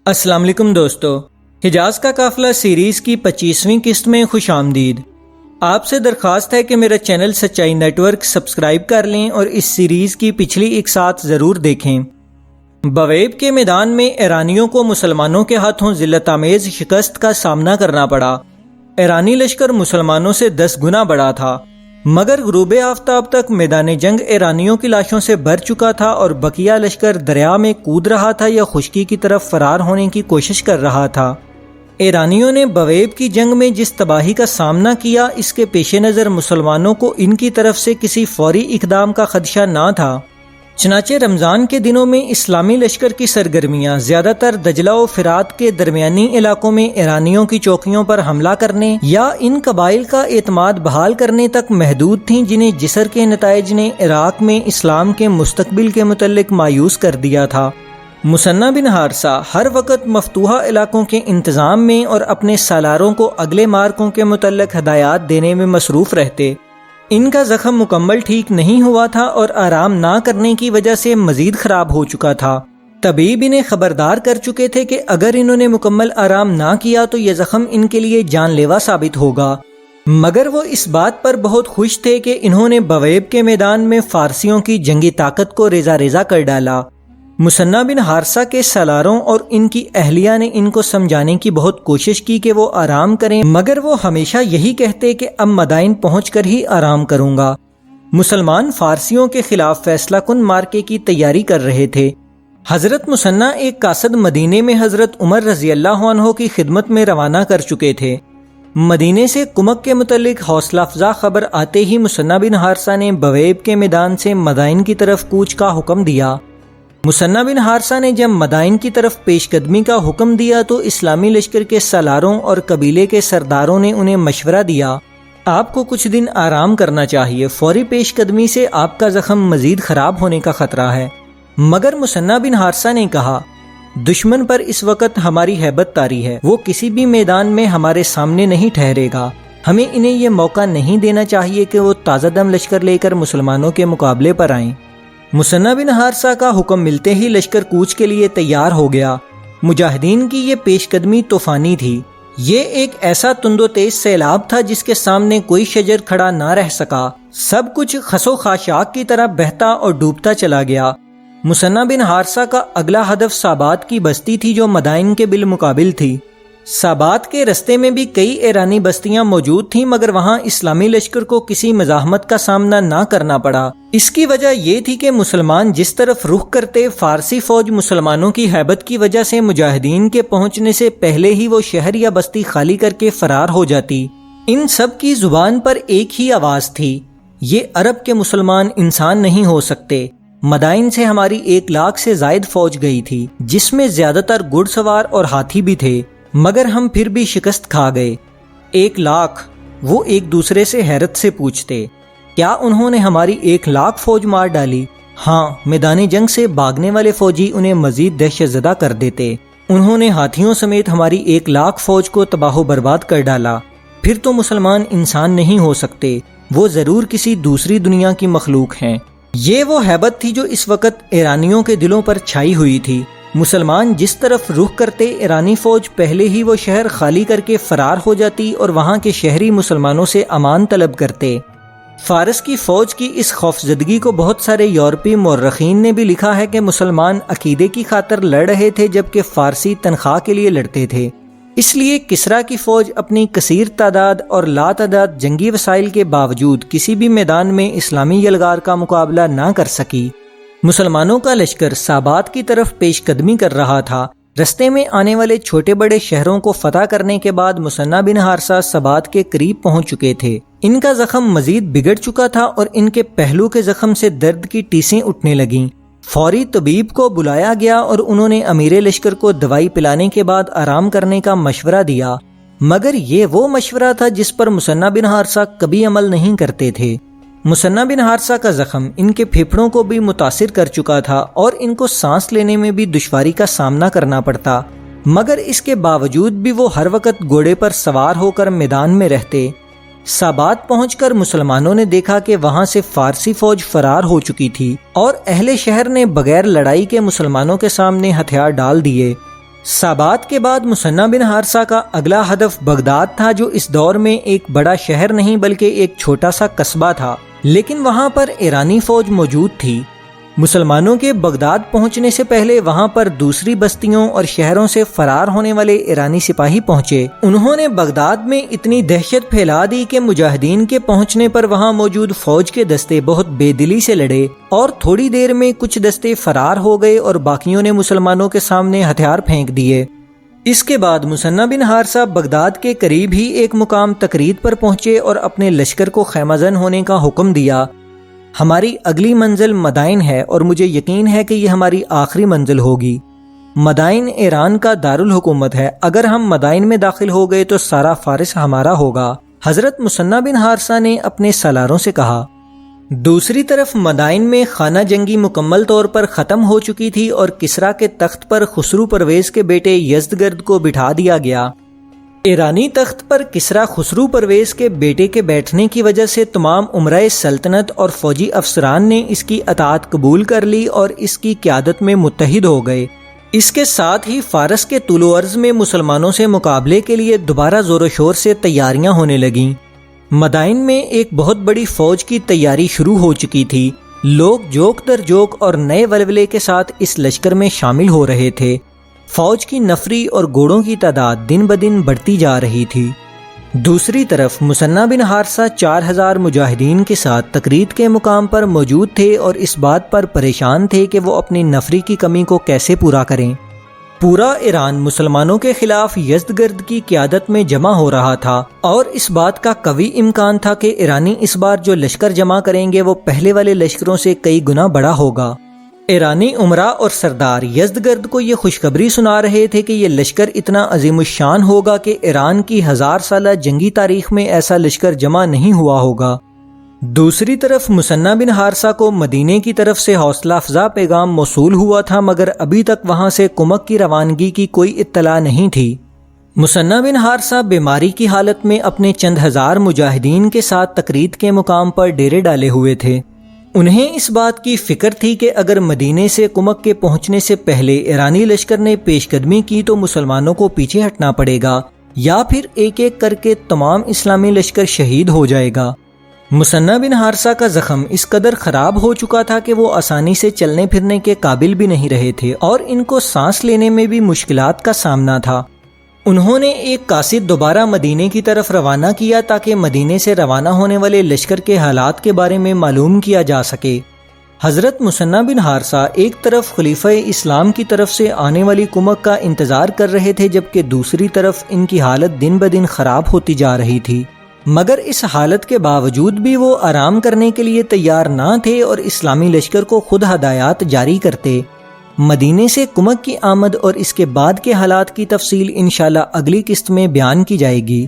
السلام علیکم دوستو، حجاز کا قافلہ سیریز کی 25ویں قسط میں خوش آمدید۔ آپ سے درخواست ہے کہ میرا چینل سچائی نیٹ ورک سبسکرائب کر لیں اور اس سیریز کی پچھلی ایک ساتھ ضرور دیکھیں۔ بویب کے میدان میں ایرانیوں کو مسلمانوں کے ہاتھوں ذلت آمیز شکست کا سامنا کرنا پڑا۔ ایرانی لشکر مسلمانوں سے 10 گنا بڑا تھا، مگر غروب آفتاب تک میدان جنگ ایرانیوں کی لاشوں سے بھر چکا تھا اور بقیہ لشکر دریا میں کود رہا تھا یا خشکی کی طرف فرار ہونے کی کوشش کر رہا تھا۔ ایرانیوں نے بویب کی جنگ میں جس تباہی کا سامنا کیا، اس کے پیش نظر مسلمانوں کو ان کی طرف سے کسی فوری اقدام کا خدشہ نہ تھا۔ چنانچہ رمضان کے دنوں میں اسلامی لشکر کی سرگرمیاں زیادہ تر دجلہ و فرات کے درمیانی علاقوں میں ایرانیوں کی چوکیوں پر حملہ کرنے یا ان قبائل کا اعتماد بحال کرنے تک محدود تھیں جنہیں جسر کے نتائج نے عراق میں اسلام کے مستقبل کے متعلق مایوس کر دیا تھا۔ مثنیٰ بن حارثہ ہر وقت مفتوحہ علاقوں کے انتظام میں اور اپنے سالاروں کو اگلے مارکوں کے متعلق ہدایات دینے میں مصروف رہتے۔ ان کا زخم مکمل ٹھیک نہیں ہوا تھا اور آرام نہ کرنے کی وجہ سے مزید خراب ہو چکا تھا۔ طبیب انہیں خبردار کر چکے تھے کہ اگر انہوں نے مکمل آرام نہ کیا تو یہ زخم ان کے لیے جان لیوا ثابت ہوگا، مگر وہ اس بات پر بہت خوش تھے کہ انہوں نے بویب کے میدان میں فارسیوں کی جنگی طاقت کو ریزہ ریزہ کر ڈالا۔ مثنیٰ بن حارثہ کے سالاروں اور ان کی اہلیہ نے ان کو سمجھانے کی بہت کوشش کی کہ وہ آرام کریں، مگر وہ ہمیشہ یہی کہتے کہ اب مدائن پہنچ کر ہی آرام کروں گا۔ مسلمان فارسیوں کے خلاف فیصلہ کن مارکے کی تیاری کر رہے تھے۔ حضرت مثنیٰ ایک قاصد مدینے میں حضرت عمر رضی اللہ عنہ کی خدمت میں روانہ کر چکے تھے۔ مدینے سے کمک کے متعلق حوصلہ افزا خبر آتے ہی مثنیٰ بن حارثہ نے بویب کے میدان سے مدائن کی طرف کوچ کا حکم دیا۔ مثنیٰ بن حارثہ نے جب مدائن کی طرف پیش قدمی کا حکم دیا تو اسلامی لشکر کے سالاروں اور قبیلے کے سرداروں نے انہیں مشورہ دیا، آپ کو کچھ دن آرام کرنا چاہیے، فوری پیش قدمی سے آپ کا زخم مزید خراب ہونے کا خطرہ ہے۔ مگر مثنیٰ بن حارثہ نے کہا، دشمن پر اس وقت ہماری ہیبت طاری ہے، وہ کسی بھی میدان میں ہمارے سامنے نہیں ٹھہرے گا، ہمیں انہیں یہ موقع نہیں دینا چاہیے کہ وہ تازہ دم لشکر لے کر مسلمانوں کے مقابلے پر آئیں۔ مثنیٰ بن حارثہ کا حکم ملتے ہی لشکر کوچ کے لیے تیار ہو گیا۔ مجاہدین کی یہ پیش قدمی طوفانی تھی۔ یہ ایک ایسا تند و تیز سیلاب تھا جس کے سامنے کوئی شجر کھڑا نہ رہ سکا، سب کچھ خس و خاشاک کی طرح بہتا اور ڈوبتا چلا گیا۔ مثنیٰ بن حارثہ کا اگلا ہدف سابات کی بستی تھی جو مدائن کے بالمقابل تھی۔ سابات کے رستے میں بھی کئی ایرانی بستیاں موجود تھیں، مگر وہاں اسلامی لشکر کو کسی مزاحمت کا سامنا نہ کرنا پڑا۔ اس کی وجہ یہ تھی کہ مسلمان جس طرف رخ کرتے، فارسی فوج مسلمانوں کی ہیبت کی وجہ سے مجاہدین کے پہنچنے سے پہلے ہی وہ شہر یا بستی خالی کر کے فرار ہو جاتی۔ ان سب کی زبان پر ایک ہی آواز تھی، یہ عرب کے مسلمان انسان نہیں ہو سکتے۔ مدائن سے ہماری 1 لاکھ سے زائد فوج گئی تھی، جس میں زیادہ تر گھڑ سوار اور ہاتھی بھی تھے، مگر ہم پھر بھی شکست کھا گئے۔ 1 لاکھ! وہ ایک دوسرے سے حیرت سے پوچھتے، کیا انہوں نے ہماری 1 لاکھ فوج مار ڈالی؟ ہاں، میدان جنگ سے بھاگنے والے فوجی انہیں مزید دہشت زدہ کر دیتے۔ انہوں نے ہاتھیوں سمیت ہماری 1 لاکھ فوج کو تباہ و برباد کر ڈالا۔ پھر تو مسلمان انسان نہیں ہو سکتے، وہ ضرور کسی دوسری دنیا کی مخلوق ہیں۔ یہ وہ ہیبت تھی جو اس وقت ایرانیوں کے دلوں پر چھائی ہوئی تھی۔ مسلمان جس طرف رخ کرتے، ایرانی فوج پہلے ہی وہ شہر خالی کر کے فرار ہو جاتی اور وہاں کے شہری مسلمانوں سے امان طلب کرتے۔ فارس کی فوج کی اس خوفزدگی کو بہت سارے یورپی مورخین نے بھی لکھا ہے کہ مسلمان عقیدے کی خاطر لڑ رہے تھے جبکہ فارسی تنخواہ کے لیے لڑتے تھے۔ اس لیے کسریٰ کی فوج اپنی کثیر تعداد اور لاتعداد جنگی وسائل کے باوجود کسی بھی میدان میں اسلامی یلغار کا مقابلہ نہ کر سکی۔ مسلمانوں کا لشکر سابات کی طرف پیش قدمی کر رہا تھا۔ رستے میں آنے والے چھوٹے بڑے شہروں کو فتح کرنے کے بعد مثنیٰ بن حارثہ سابات کے قریب پہنچ چکے تھے۔ ان کا زخم مزید بگڑ چکا تھا اور ان کے پہلو کے زخم سے درد کی ٹیسیں اٹھنے لگیں۔ فوری طبیب کو بلایا گیا اور انہوں نے امیر لشکر کو دوائی پلانے کے بعد آرام کرنے کا مشورہ دیا، مگر یہ وہ مشورہ تھا جس پر مثنیٰ بن حارثہ کبھی عمل نہیں کرتے تھے۔ مثنیٰ بن حارثہ کا زخم ان کے پھیپھڑوں کو بھی متاثر کر چکا تھا اور ان کو سانس لینے میں بھی دشواری کا سامنا کرنا پڑتا، مگر اس کے باوجود بھی وہ ہر وقت گھوڑے پر سوار ہو کر میدان میں رہتے۔ سابات پہنچ کر مسلمانوں نے دیکھا کہ وہاں سے فارسی فوج فرار ہو چکی تھی اور اہل شہر نے بغیر لڑائی کے مسلمانوں کے سامنے ہتھیار ڈال دیے۔ سابات کے بعد مثنیٰ بن حارثہ کا اگلا ہدف بغداد تھا، جو اس دور میں ایک بڑا شہر نہیں بلکہ ایک چھوٹا سا قصبہ تھا، لیکن وہاں پر ایرانی فوج موجود تھی۔ مسلمانوں کے بغداد پہنچنے سے پہلے وہاں پر دوسری بستیوں اور شہروں سے فرار ہونے والے ایرانی سپاہی پہنچے۔ انہوں نے بغداد میں اتنی دہشت پھیلا دی کہ مجاہدین کے پہنچنے پر وہاں موجود فوج کے دستے بہت بے دلی سے لڑے اور تھوڑی دیر میں کچھ دستے فرار ہو گئے اور باقیوں نے مسلمانوں کے سامنے ہتھیار پھینک دیے۔ اس کے بعد مثنیٰ بن حارثہ بغداد کے قریب ہی ایک مقام تقرید پر پہنچے اور اپنے لشکر کو خیمہ زن ہونے کا حکم دیا۔ ہماری اگلی منزل مدائن ہے اور مجھے یقین ہے کہ یہ ہماری آخری منزل ہوگی۔ مدائن ایران کا دارالحکومت ہے، اگر ہم مدائن میں داخل ہو گئے تو سارا فارس ہمارا ہوگا، حضرت مثنیٰ بن حارثہ نے اپنے سالاروں سے کہا۔ دوسری طرف مدائن میں خانہ جنگی مکمل طور پر ختم ہو چکی تھی اور کسریٰ کے تخت پر خسرو پرویز کے بیٹے یزدگرد کو بٹھا دیا گیا۔ ایرانی تخت پر کسریٰ خسرو پرویز کے بیٹے کے بیٹھنے کی وجہ سے تمام امرائے سلطنت اور فوجی افسران نے اس کی اطاعت قبول کر لی اور اس کی قیادت میں متحد ہو گئے۔ اس کے ساتھ ہی فارس کے طول و عرض میں مسلمانوں سے مقابلے کے لیے دوبارہ زور و شور سے تیاریاں ہونے لگیں۔ مدائن میں ایک بہت بڑی فوج کی تیاری شروع ہو چکی تھی۔ لوگ جوک در جوک اور نئے ولولے کے ساتھ اس لشکر میں شامل ہو رہے تھے۔ فوج کی نفری اور گھوڑوں کی تعداد دن بدن بڑھتی جا رہی تھی۔ دوسری طرف مثنیٰ بن حارثہ 4000 مجاہدین کے ساتھ تقرید کے مقام پر موجود تھے اور اس بات پر پریشان تھے کہ وہ اپنی نفری کی کمی کو کیسے پورا کریں۔ پورا ایران مسلمانوں کے خلاف یزدگرد کی قیادت میں جمع ہو رہا تھا اور اس بات کا قوی امکان تھا کہ ایرانی اس بار جو لشکر جمع کریں گے وہ پہلے والے لشکروں سے کئی گنا بڑا ہوگا۔ ایرانی امراء اور سردار یزدگرد کو یہ خوشخبری سنا رہے تھے کہ یہ لشکر اتنا عظیم الشان ہوگا کہ ایران کی 1000 سالہ جنگی تاریخ میں ایسا لشکر جمع نہیں ہوا ہوگا۔ دوسری طرف مثنیٰ بن حارثہ کو مدینے کی طرف سے حوصلہ افزا پیغام موصول ہوا تھا، مگر ابھی تک وہاں سے کمک کی روانگی کی کوئی اطلاع نہیں تھی۔ مثنیٰ بن حارثہ بیماری کی حالت میں اپنے چند ہزار مجاہدین کے ساتھ تقرید کے مقام پر ڈیرے ڈالے ہوئے تھے۔ انہیں اس بات کی فکر تھی کہ اگر مدینے سے کمک کے پہنچنے سے پہلے ایرانی لشکر نے پیش قدمی کی تو مسلمانوں کو پیچھے ہٹنا پڑے گا یا پھر ایک ایک کر کے تمام اسلامی لشکر شہید ہو جائے گا۔ مثنیٰ بن حارثہ کا زخم اس قدر خراب ہو چکا تھا کہ وہ آسانی سے چلنے پھرنے کے قابل بھی نہیں رہے تھے اور ان کو سانس لینے میں بھی مشکلات کا سامنا تھا۔ انہوں نے ایک قاصد دوبارہ مدینے کی طرف روانہ کیا تاکہ مدینے سے روانہ ہونے والے لشکر کے حالات کے بارے میں معلوم کیا جا سکے۔ حضرت مثنیٰ بن حارثہ ایک طرف خلیفہ اسلام کی طرف سے آنے والی کمک کا انتظار کر رہے تھے، جبکہ دوسری طرف ان کی حالت دن بدن خراب ہوتی جا رہی تھی، مگر اس حالت کے باوجود بھی وہ آرام کرنے کے لیے تیار نہ تھے اور اسلامی لشکر کو خود ہدایات جاری کرتے۔ مدینے سے کمک کی آمد اور اس کے بعد کے حالات کی تفصیل انشاءاللہ اگلی قسط میں بیان کی جائے گی۔